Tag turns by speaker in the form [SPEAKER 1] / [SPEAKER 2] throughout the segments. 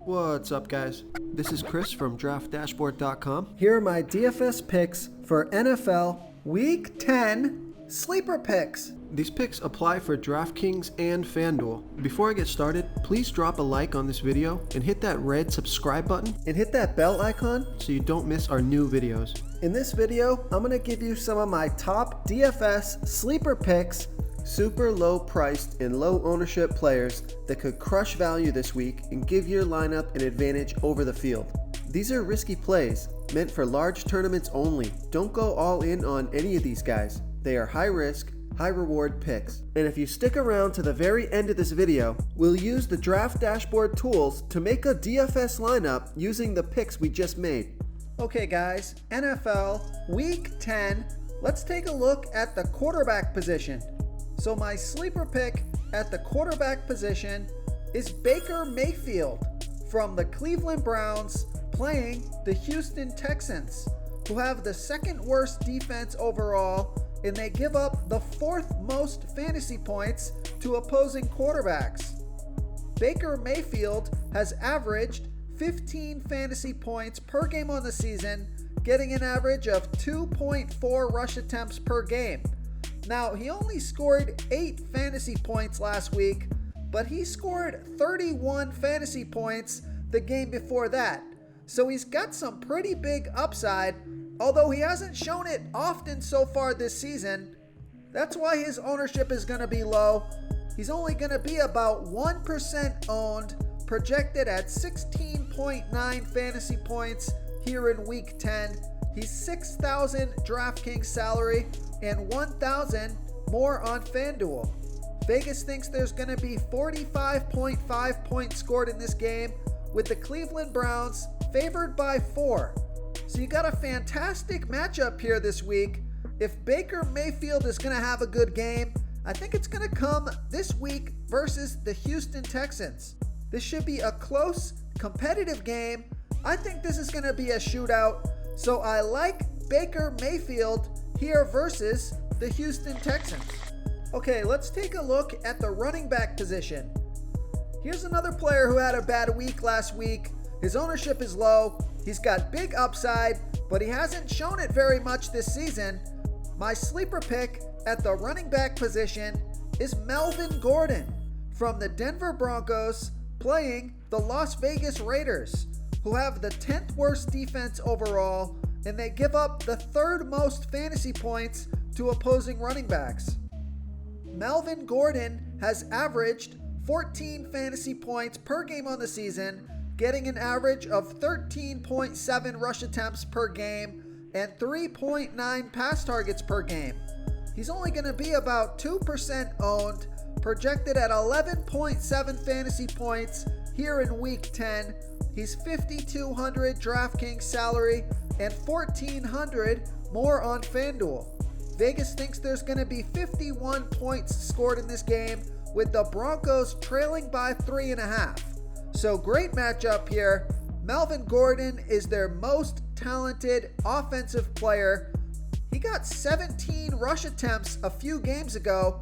[SPEAKER 1] What's up, guys? This is Chris from DraftDashboard.com.
[SPEAKER 2] Here are my DFS picks for NFL Week 10 Sleeper Picks.
[SPEAKER 1] These picks apply for DraftKings and FanDuel. Before I get started, please drop a like on this video and hit that red subscribe button
[SPEAKER 2] And hit that bell icon
[SPEAKER 1] so you don't miss our new videos.
[SPEAKER 2] In this video, I'm going to give you some of my top DFS Sleeper Picks, super low priced and low ownership players that could crush value this week and give your lineup an advantage over the field. These are risky plays, meant for large tournaments only. Don't go all in on any of these guys. They are high risk, high reward picks. And if you stick around to the very end of this video, we'll use the Draft Dashboard tools to make a DFS lineup using the picks we just made. Okay guys, NFL Week 10, let's take a look at the quarterback position. So my sleeper pick at the quarterback position is Baker Mayfield from the Cleveland Browns playing the Houston Texans, who have the second worst defense overall, and they give up the fourth most fantasy points to opposing quarterbacks. Baker Mayfield has averaged 15 fantasy points per game on the season, getting an average of 2.4 rush attempts per game. Now, he only scored 8 fantasy points last week, but he scored 31 fantasy points the game before that. So he's got some pretty big upside, although he hasn't shown it often so far this season. That's why his ownership is going to be low. He's only going to be about 1% owned, projected at 16.9 fantasy points here in Week 10. He's 6,000 DraftKings salary and 1,000 more on FanDuel. Vegas thinks there's going to be 45.5 points scored in this game, with the Cleveland Browns favored by 4. So you got a fantastic matchup here this week. If Baker Mayfield is going to have a good game, I think it's going to come this week versus the Houston Texans. This should be a close, competitive game. I think this is going to be a shootout. So I like Baker Mayfield here versus the Houston Texans. Okay, let's take a look at the running back position. Here's another player who had a bad week last week. His ownership is low. He's got big upside, but he hasn't shown it very much this season. My sleeper pick at the running back position is Melvin Gordon from the Denver Broncos playing the Las Vegas Raiders, who have the 10th worst defense overall, and they give up the third most fantasy points to opposing running backs. Melvin Gordon has averaged 14 fantasy points per game on the season, getting an average of 13.7 rush attempts per game and 3.9 pass targets per game. He's only going to be about 2% owned, projected at 11.7 fantasy points here in Week 10. He's 5,200 DraftKings salary and 1,400 more on FanDuel. Vegas thinks there's going to be 51 points scored in this game, with the Broncos trailing by 3.5. So great matchup here. Melvin Gordon is their most talented offensive player. He got 17 rush attempts a few games ago.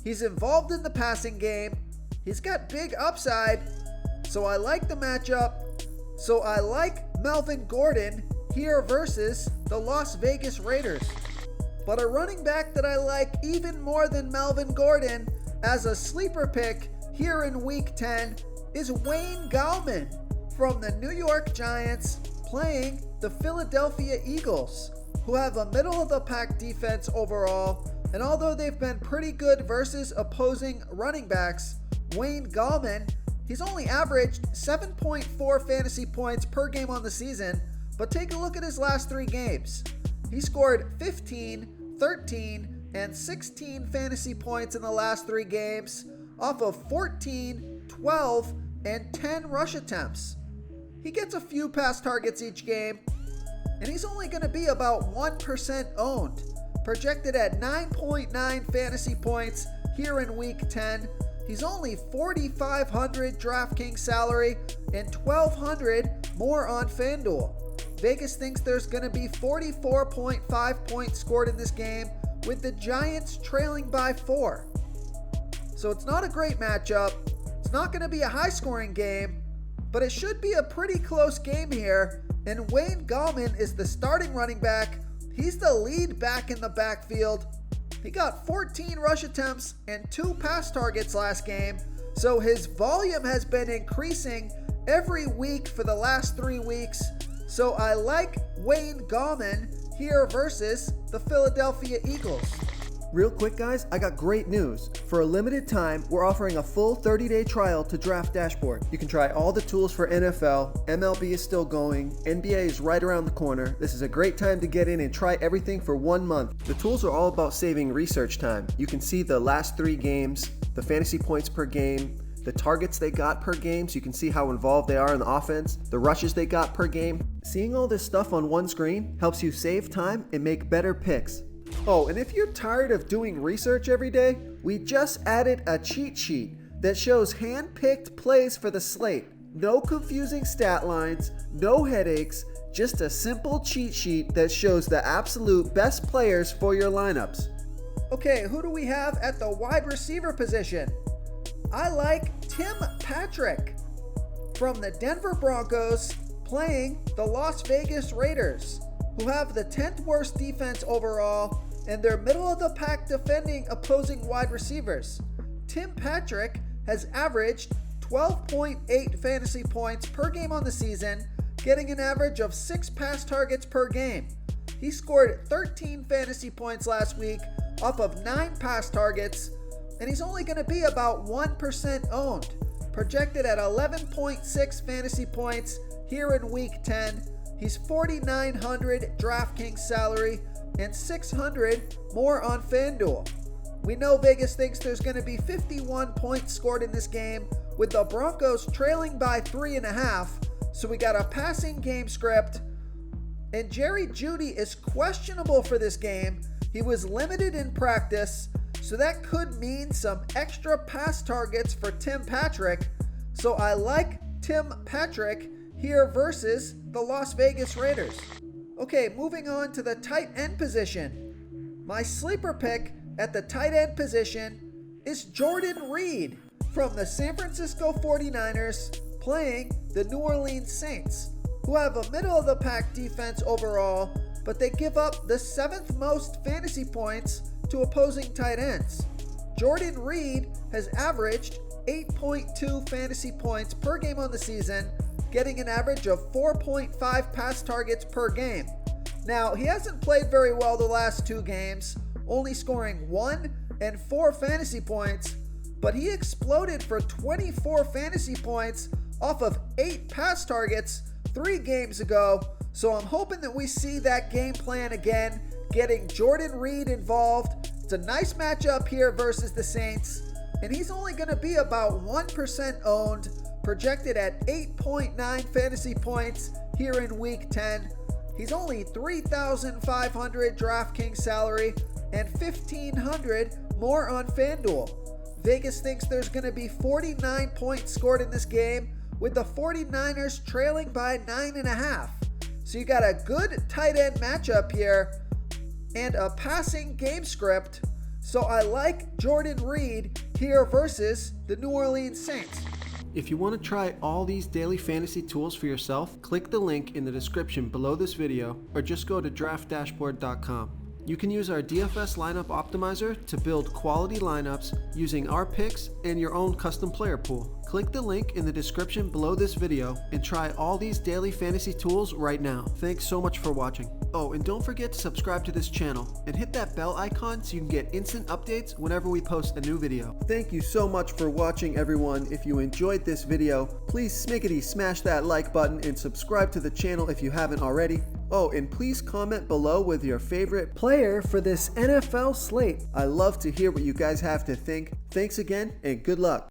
[SPEAKER 2] He's involved in the passing game. He's got big upside. So I like the matchup. So I like Melvin Gordon here versus the Las Vegas Raiders. But a running back that I like even more than Melvin Gordon as a sleeper pick here in Week 10 is Wayne Gallman from the New York Giants playing the Philadelphia Eagles, who have a middle-of-the-pack defense overall. And although they've been pretty good versus opposing running backs, Wayne Gallman, he's only averaged 7.4 fantasy points per game on the season, but take a look at his last 3 games. He scored 15, 13, and 16 fantasy points in the last 3 games off of 14, 12, and 10 rush attempts. He gets a few pass targets each game, and he's only going to be about 1% owned, projected at 9.9 fantasy points here in Week 10. He's only 4,500 DraftKings salary and 1,200 more on FanDuel. Vegas thinks there's going to be 44.5 points scored in this game, with the Giants trailing by 4. So it's not a great matchup. It's not going to be a high-scoring game, but it should be a pretty close game here, and Wayne Gallman is the starting running back. He's the lead back in the backfield. He got 14 rush attempts and 2 pass targets last game, so his volume has been increasing every week for the last 3 weeks. So I like Wayne Gallman here versus the Philadelphia Eagles. Real quick, guys, I got great news. For a limited time, we're offering a full 30-day trial to Draft Dashboard. You can try all the tools for NFL, MLB is still going, NBA is right around the corner. This is a great time to get in and try everything for 1 month. The tools are all about saving research time. You can see the last 3 games, the fantasy points per game, the targets they got per game, so you can see how involved they are in the offense, the rushes they got per game. Seeing all this stuff on one screen helps you save time and make better picks. Oh, and if you're tired of doing research every day, we just added a cheat sheet that shows hand-picked plays for the slate. No confusing stat lines, no headaches, just a simple cheat sheet that shows the absolute best players for your lineups. Okay, who do we have at the wide receiver position? I like Tim Patrick from the Denver Broncos playing the Las Vegas Raiders, who have the 10th worst defense overall, and they're middle of the pack defending opposing wide receivers. Tim Patrick has averaged 12.8 fantasy points per game on the season, getting an average of 6 pass targets per game. He scored 13 fantasy points last week off of 9 pass targets, and he's only going to be about 1% owned, projected at 11.6 fantasy points here in week 10. He's $4,900 DraftKings salary and $600 more on FanDuel. We know Vegas thinks there's going to be 51 points scored in this game, with the Broncos trailing by 3.5. So we got a passing game script, and Jerry Jeudy is questionable for this game. He was limited in practice, so that could mean some extra pass targets for Tim Patrick. So I like Tim Patrick here versus the Las Vegas Raiders. Okay, moving on to the tight end position. My sleeper pick at the tight end position is Jordan Reed from the San Francisco 49ers playing the New Orleans Saints, who have a middle of the pack defense overall, but they give up the 7th most fantasy points to opposing tight ends. Jordan Reed has averaged 8.2 fantasy points per game on the season, getting an average of 4.5 pass targets per game. Now, he hasn't played very well the last 2 games, only scoring 1 and 4 fantasy points, but he exploded for 24 fantasy points off of 8 pass targets 3 games ago. So I'm hoping that we see that game plan again, getting Jordan Reed involved. It's a nice matchup here versus the Saints, and he's only going to be about 1% owned, projected at 8.9 fantasy points here in week 10. He's only $3,500 DraftKings salary and $1,500 more on FanDuel. Vegas thinks there's going to be 49 points scored in this game, with the 49ers trailing by 9.5. So you got a good tight end matchup here and a passing game script. So I like Jordan Reed here versus the New Orleans Saints.
[SPEAKER 1] If you want to try all these daily fantasy tools for yourself, click the link in the description below this video or just go to draftdashboard.com. You can use our DFS lineup optimizer to build quality lineups using our picks and your own custom player pool. Click the link in the description below this video and try all these daily fantasy tools right now. Thanks so much for watching. Oh, and don't forget to subscribe to this channel and hit that bell icon so you can get instant updates whenever we post a new video.
[SPEAKER 2] Thank you so much for watching, everyone. If you enjoyed this video, please smiggity smash that like button and subscribe to the channel if you haven't already. Oh, and please comment below with your favorite player for this NFL slate. I love to hear what you guys have to think. Thanks again, and good luck.